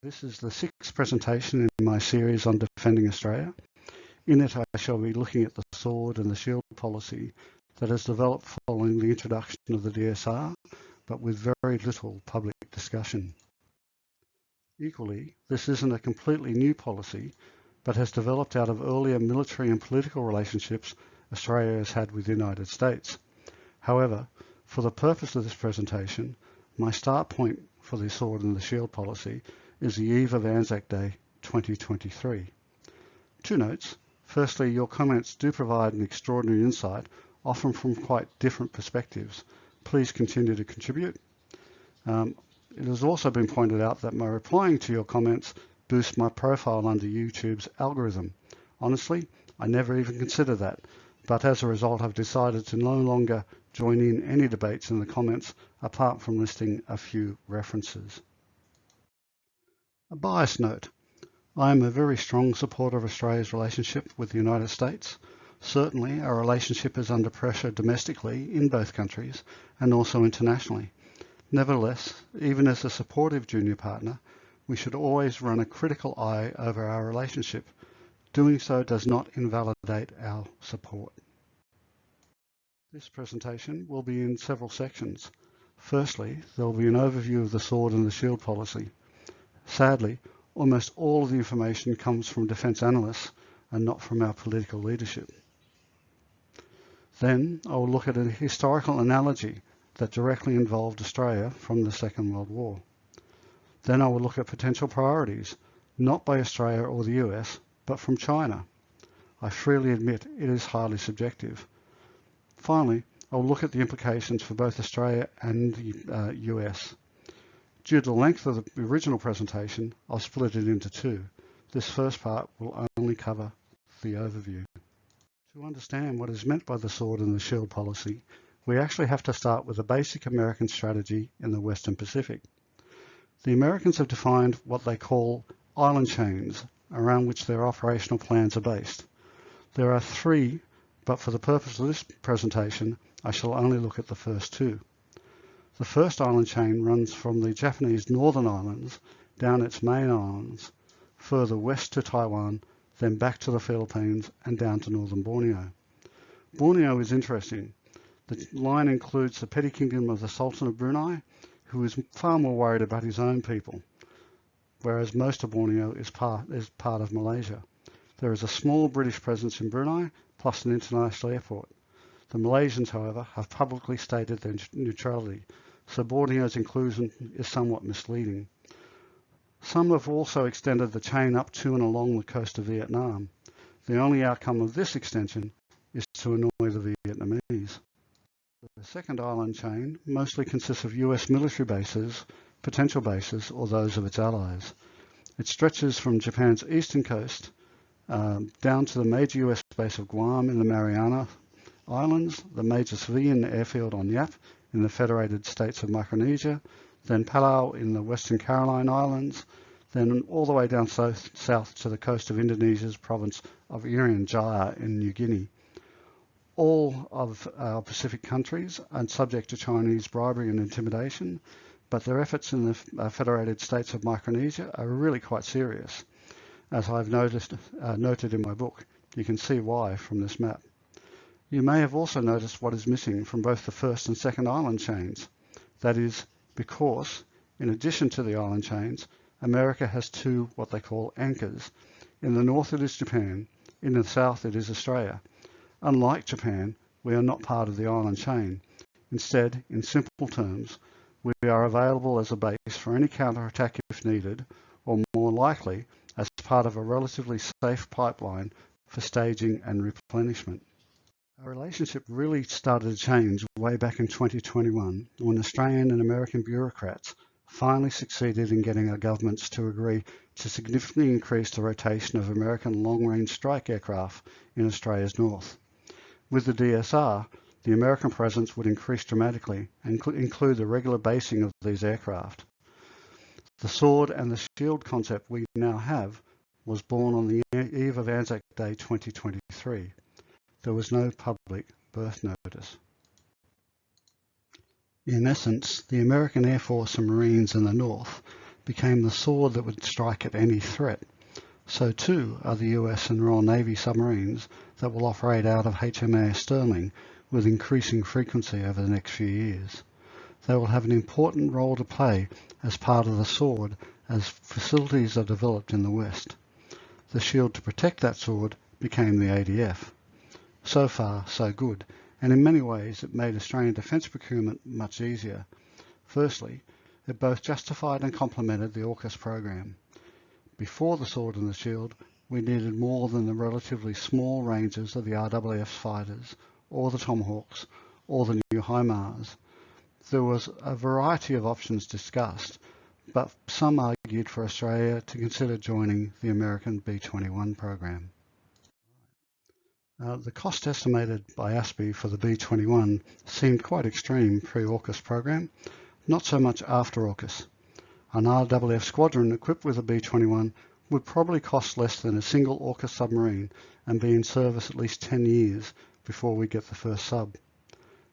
This is the sixth presentation in my series on defending Australia. In it, I shall be looking at the sword and the shield policy that has developed following the introduction of the DSR, but with very little public discussion. Equally, this isn't a completely new policy, but has developed out of earlier military and political relationships Australia has had with the United States. However, for the purpose of this presentation, my start point for the sword and the shield policy is the eve of Anzac Day 2023. Two notes. Firstly, your comments do provide an extraordinary insight, often from quite different perspectives. Please continue to contribute. It has also been pointed out that my replying to your comments boosts my profile under YouTube's algorithm. Honestly, I never even considered that, but as a result I've decided to no longer join in any debates in the comments apart from listing a few references. A bias note. I am a very strong supporter of Australia's relationship with the United States. Certainly our relationship is under pressure domestically in both countries and also internationally. Nevertheless, even as a supportive junior partner, we should always run a critical eye over our relationship. Doing so does not invalidate our support. This presentation will be in several sections. Firstly, there will be an overview of the sword and the shield policy. Sadly, almost all of the information comes from defence analysts and not from our political leadership. Then I will look at a historical analogy that directly involved Australia from the Second World War. Then I will look at potential priorities, not by Australia or the US, but from China. I freely admit it is highly subjective. Finally, I will look at the implications for both Australia and the US. Due to the length of the original presentation, I'll split it into two. This first part will only cover the overview. To understand what is meant by the sword and the shield policy, we actually have to start with a basic American strategy in the Western Pacific. The Americans have defined what they call island chains, around which their operational plans are based. There are three, but for the purpose of this presentation, I shall only look at the first two. The first island chain runs from the Japanese Northern Islands down its main islands, further west to Taiwan, then back to the Philippines and down to northern Borneo. Borneo is interesting. The line includes the petty kingdom of the Sultan of Brunei, who is far more worried about his own people, whereas most of Borneo is part of Malaysia. There is a small British presence in Brunei, plus an international airport. The Malaysians, however, have publicly stated their neutrality, so Borneo's inclusion is somewhat misleading. Some have also extended the chain up to and along the coast of Vietnam. The only outcome of this extension is to annoy the Vietnamese. The second island chain mostly consists of US military bases, potential bases, or those of its allies. It stretches from Japan's eastern coast down to the major US base of Guam in the Mariana Islands, the major civilian airfield on Yap in the Federated States of Micronesia, then Palau in the Western Caroline Islands, then all the way down south to the coast of Indonesia's province of Irian Jaya in New Guinea. All of our Pacific countries are subject to Chinese bribery and intimidation, but their efforts in the Federated States of Micronesia are really quite serious. As I've noted in my book, you can see why from this map. You may have also noticed what is missing from both the first and second island chains. That is because, in addition to the island chains, America has two what they call anchors. In the north it is Japan, in the south it is Australia. Unlike Japan, we are not part of the island chain. Instead, in simple terms, we are available as a base for any counterattack if needed, or more likely, as part of a relatively safe pipeline for staging and replenishment. Our relationship really started to change way back in 2021 when Australian and American bureaucrats finally succeeded in getting our governments to agree to significantly increase the rotation of American long-range strike aircraft in Australia's north. With the DSR, the American presence would increase dramatically and include the regular basing of these aircraft. The sword and the shield concept we now have was born on the eve of Anzac Day 2023. There was no public birth notice. In essence, the American Air Force and Marines in the north became the sword that would strike at any threat. So too are the US and Royal Navy submarines that will operate out of HMAS Sterling with increasing frequency over the next few years. They will have an important role to play as part of the sword as facilities are developed in the West. The shield to protect that sword became the ADF. So far, so good, and in many ways it made Australian defence procurement much easier. Firstly, it both justified and complemented the AUKUS program. Before the sword and the shield, we needed more than the relatively small ranges of the RAAF fighters, or the Tomahawks, or the new HIMARS. There was a variety of options discussed, but some argued for Australia to consider joining the American B-21 program. The cost estimated by ASPI for the B-21 seemed quite extreme pre-AUKUS program, not so much after AUKUS. An RAAF squadron equipped with a B-21 would probably cost less than a single AUKUS submarine and be in service at least 10 years before we get the first sub.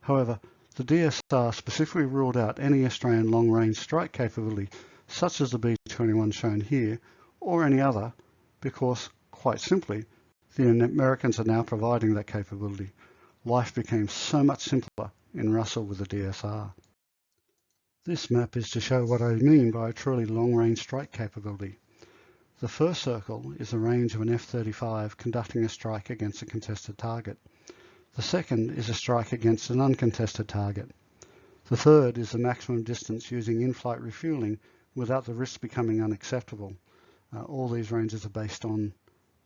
However, the DSR specifically ruled out any Australian long-range strike capability such as the B-21 shown here, or any other, because, quite simply, the Americans are now providing that capability. Life became so much simpler in Russell with the DSR. This map is to show what I mean by a truly long-range strike capability. The first circle is the range of an F-35 conducting a strike against a contested target. The second is a strike against an uncontested target. The third is the maximum distance using in-flight refueling without the risk becoming unacceptable. All these ranges are based on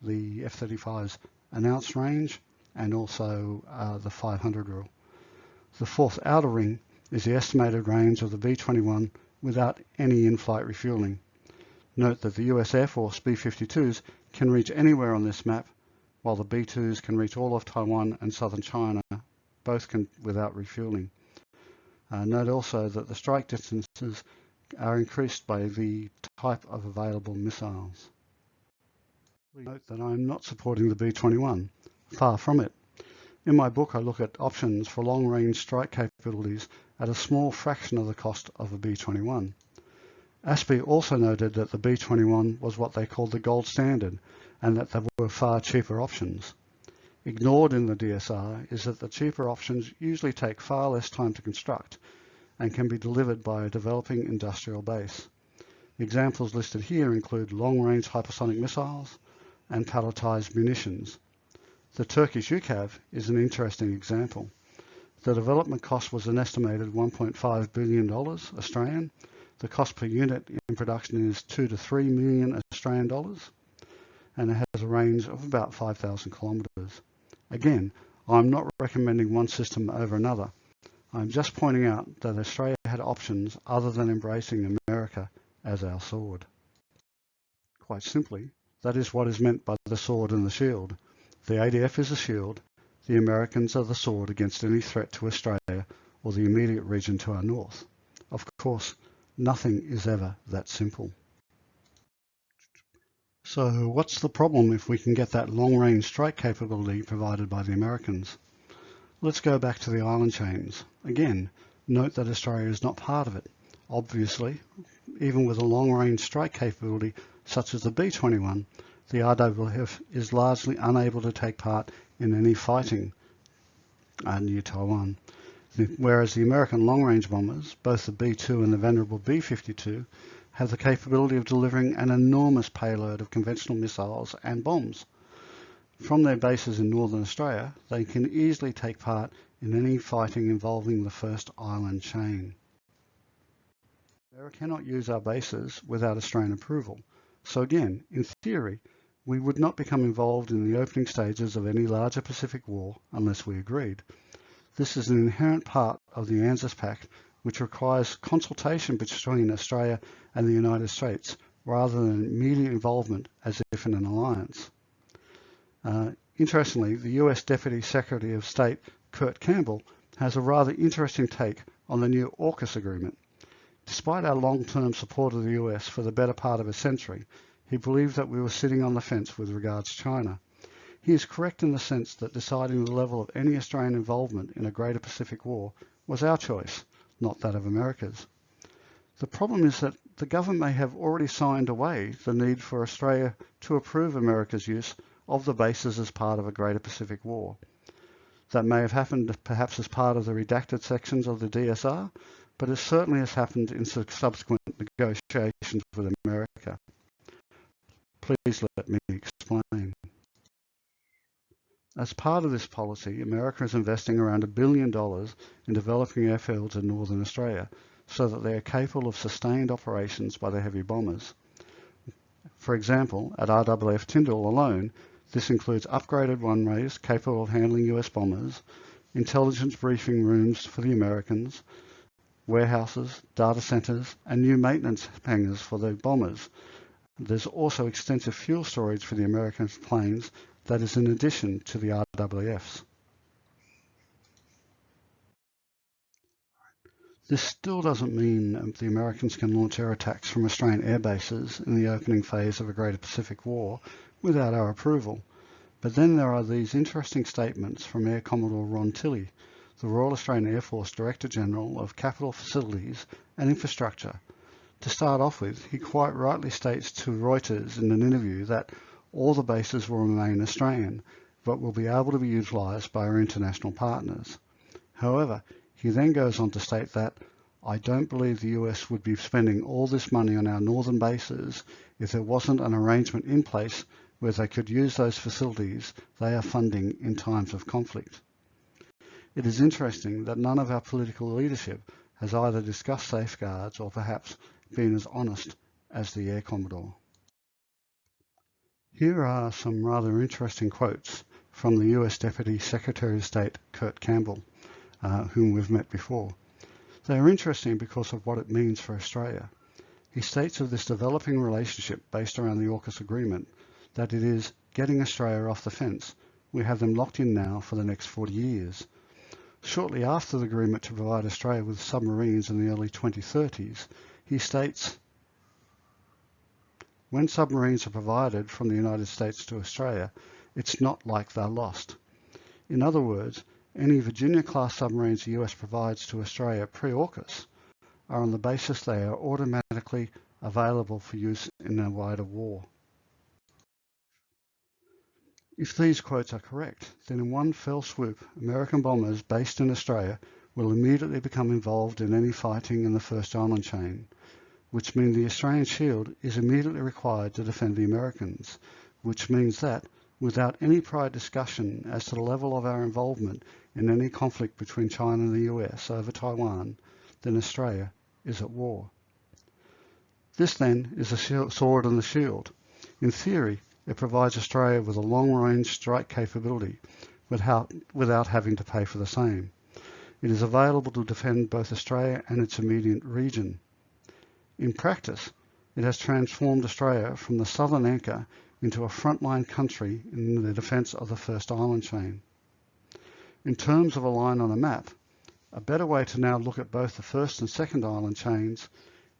the F-35's announced range and also the 500 rule. The fourth outer ring is the estimated range of the B-21 without any in-flight refueling. Note that the US Air Force B-52s can reach anywhere on this map, while the B-2s can reach all of Taiwan and southern China, both can without refueling. Note also that the strike distances are increased by the type of available missiles. Note that I am not supporting the B-21, far from it. In my book I look at options for long-range strike capabilities at a small fraction of the cost of a B-21. ASPI also noted that the B-21 was what they called the gold standard and that there were far cheaper options. Ignored in the DSR is that the cheaper options usually take far less time to construct and can be delivered by a developing industrial base. Examples listed here include long-range hypersonic missiles and palletized munitions. The Turkish UCAV is an interesting example. The development cost was an estimated $1.5 billion Australian. The cost per unit in production is 2 to 3 million Australian dollars, and it has a range of about 5,000 kilometres. Again, I'm not recommending one system over another. I'm just pointing out that Australia had options other than embracing America as our sword. Quite simply, that is what is meant by the sword and the shield. The ADF is a shield, the Americans are the sword against any threat to Australia or the immediate region to our north. Of course, nothing is ever that simple. So what's the problem if we can get that long-range strike capability provided by the Americans? Let's go back to the island chains. Again, note that Australia is not part of it. Obviously, even with a long-range strike capability such as the B-21, the RAAF is largely unable to take part in any fighting near Taiwan. Whereas the American long-range bombers, both the B-2 and the venerable B-52, have the capability of delivering an enormous payload of conventional missiles and bombs. From their bases in northern Australia, they can easily take part in any fighting involving the first island chain. Australia cannot use our bases without Australian approval. So again, in theory, we would not become involved in the opening stages of any larger Pacific War unless we agreed. This is an inherent part of the ANZUS Pact, which requires consultation between Australia and the United States, rather than immediate involvement as if in an alliance. Interestingly, the US Deputy Secretary of State, Kurt Campbell, has a rather interesting take on the new AUKUS agreement. Despite our long-term support of the US for the better part of a century, he believed that we were sitting on the fence with regards to China. He is correct in the sense that deciding the level of any Australian involvement in a greater Pacific War was our choice, not that of America's. The problem is that the government may have already signed away the need for Australia to approve America's use of the bases as part of a Greater Pacific War. That may have happened perhaps as part of the redacted sections of the DSR, but it certainly has happened in subsequent negotiations with America. Please let me explain. As part of this policy, America is investing around $1 billion in developing airfields in northern Australia so that they are capable of sustained operations by the heavy bombers. For example, at RAAF Tyndall alone, this includes upgraded runways capable of handling US bombers, intelligence briefing rooms for the Americans, warehouses, data centres, and new maintenance hangars for the bombers. There's also extensive fuel storage for the American planes that is in addition to the RAAFs. This still doesn't mean the Americans can launch air attacks from Australian air bases in the opening phase of a Greater Pacific War without our approval. But then there are these interesting statements from Air Commodore Ron Tilley, the Royal Australian Air Force Director General of Capital Facilities and Infrastructure. To start off with, he quite rightly states to Reuters in an interview that all the bases will remain Australian, but will be able to be utilised by our international partners. However, he then goes on to state that, "I don't believe the US would be spending all this money on our northern bases if there wasn't an arrangement in place where they could use those facilities they are funding in times of conflict." It is interesting that none of our political leadership has either discussed safeguards or perhaps been as honest as the Air Commodore. Here are some rather interesting quotes from the US Deputy Secretary of State Kurt Campbell, whom we've met before. They are interesting because of what it means for Australia. He states of this developing relationship based around the AUKUS agreement that it is getting Australia off the fence. We have them locked in now for the next 40 years. Shortly after the agreement to provide Australia with submarines in the early 2030s, he states, "When submarines are provided from the United States to Australia, it's not like they're lost." In other words, any Virginia-class submarines the US provides to Australia pre-AUKUS are on the basis they are automatically available for use in a wider war. If these quotes are correct, then in one fell swoop, American bombers based in Australia will immediately become involved in any fighting in the first island chain, which means the Australian shield is immediately required to defend the Americans, which means that, without any prior discussion as to the level of our involvement in any conflict between China and the US over Taiwan, then Australia is at war. This then is a sword and the shield. In theory, it provides Australia with a long-range strike capability without having to pay for the same. It is available to defend both Australia and its immediate region. In practice, it has transformed Australia from the southern anchor into a frontline country in the defence of the first island chain. In terms of a line on a map, a better way to now look at both the first and second island chains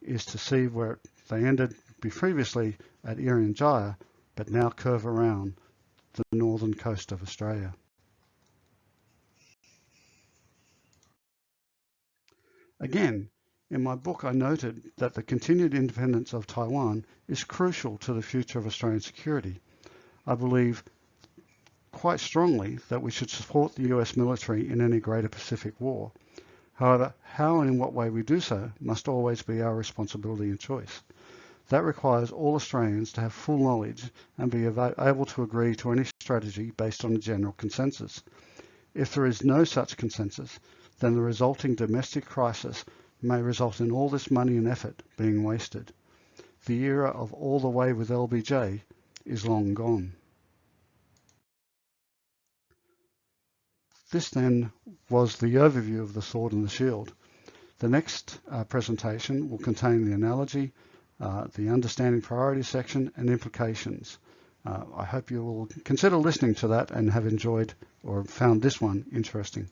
is to see where they ended previously at Irian Jaya, but now curve around the northern coast of Australia. Again, in my book I noted that the continued independence of Taiwan is crucial to the future of Australian security. I believe quite strongly that we should support the US military in any Greater Pacific War. However, how and in what way we do so must always be our responsibility and choice. That requires all Australians to have full knowledge and be able to agree to any strategy based on a general consensus. If there is no such consensus, then the resulting domestic crisis may result in all this money and effort being wasted. The era of all the way with LBJ is long gone. This then was the overview of the sword and the shield. The next presentation will contain the analogy, the understanding priorities section and implications. I hope you will consider listening to that and have enjoyed or found this one interesting.